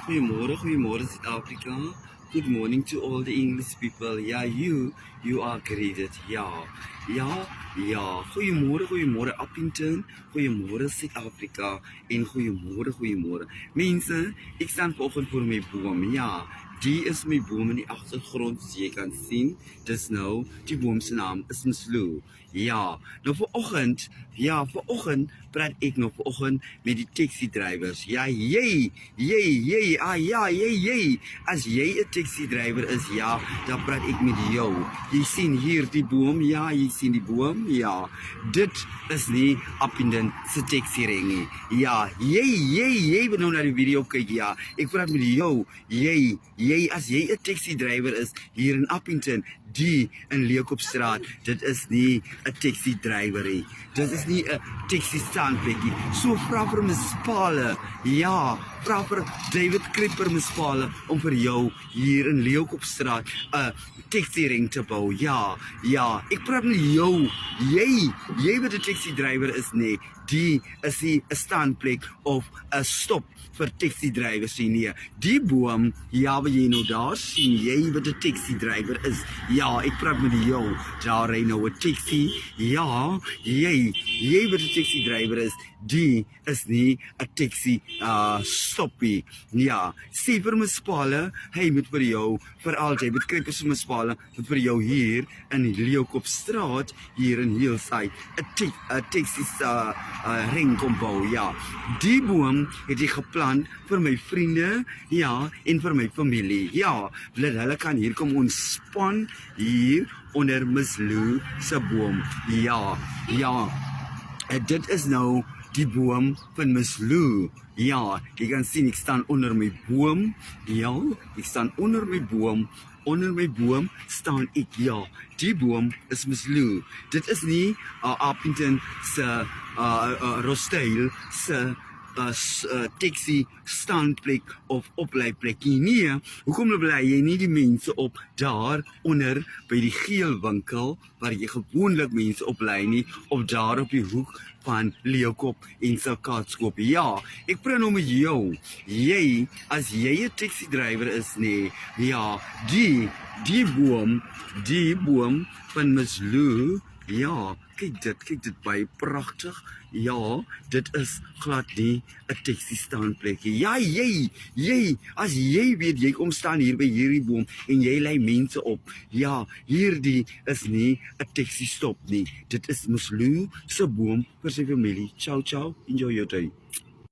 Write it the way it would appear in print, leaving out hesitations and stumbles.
Goedemorgen Zuid-Afrika. Good morning to all the English people. Ja, you are greeted. Ja. Goedemorgen Appington. Goedemorgen Zuid-Afrika. En goedemorgen. Mensen, ik sta vanochtend voor mijn boom. Ja, die is mijn boom in die achtergrond, zoals je kan zien. Dus nou, die boom zijn naam is Mslu. Ja, nou vanochtend praat ik nog vanochtend met die taxi-drivers. Ja, jee. Als jij een taxi-driver is, ja, dan praat ik met jou. Je ziet hier die boom, ja, je ziet die boom, ja. Dit is niet Appington se taxi-ring nie. Ja, jy wil nou naar de video kijken, ja. Ik praat met jou. Jy, als jij een taxi-driver is, hier in Appington, die in Leeuwkopstraat, dit is niet een taxi-driver nie. Dit is niet een taxi-standplekkie. So vra vir my Spale. Ja, vra vir David Kripper my Spale om vir jou hier in Leeuwkopstraat 'n taxi-ring te bou. Ja, ek praat met jou. Jy wat 'n taxi-driver is nie. Die is nie 'n standplek of 'n stop vir taxi-drivers nie. Die boom, ja, wat jy nou daar sien, jy wat 'n taxi-driver is. Ja, ek praat met jou. Daar ry nou 'n taxi. Ja, jy wat 'n taxi-driver is, die is nie 'n taxi stoppie. Ja, sê vir my Spale, hy moet vir jou, vir altyd, met Krippers vir my Spale, moet vir jou hier in Leeuwkopstraat, hier in Hillside, 'n taxi ring kom bou, ja. Die boom het hy geplant vir my vriende, ja, en vir my familie, ja. Dat hulle kan hier kom ontspan, hier onder Mslu se boom, ja. Dit is nou die boom van Mslu. Ja, jy kan sien ek staan onder my boom. Ja, ek staan onder my boom. Onder my boom staan ek, ja. Die boom is Mslu. Dit is nie Appington se Rossdale se taxi standplek of opleiplek nie. Hoekom bly jy nie die mense op daar onder by die geel winkel waar jy gewoonlik mense oplei nie, of daar op die hoek van Leeuwkop en Kaatskop? Ja, ek praat nou met jou. Jy, as jy 'n taxi driver is nie, ja, die boom van Mslu. Ja, kyk dit baie pragtig. Ja, dit is glad nie 'n taxi standplekkie. Ja, jy, as jy weet, jy kom staan hier by hierdie boom en jy lei mense op. Ja, hierdie is nie 'n taxi stop nie. Dit is Mslu se boom vir sy familie. Ciao, enjoy your day.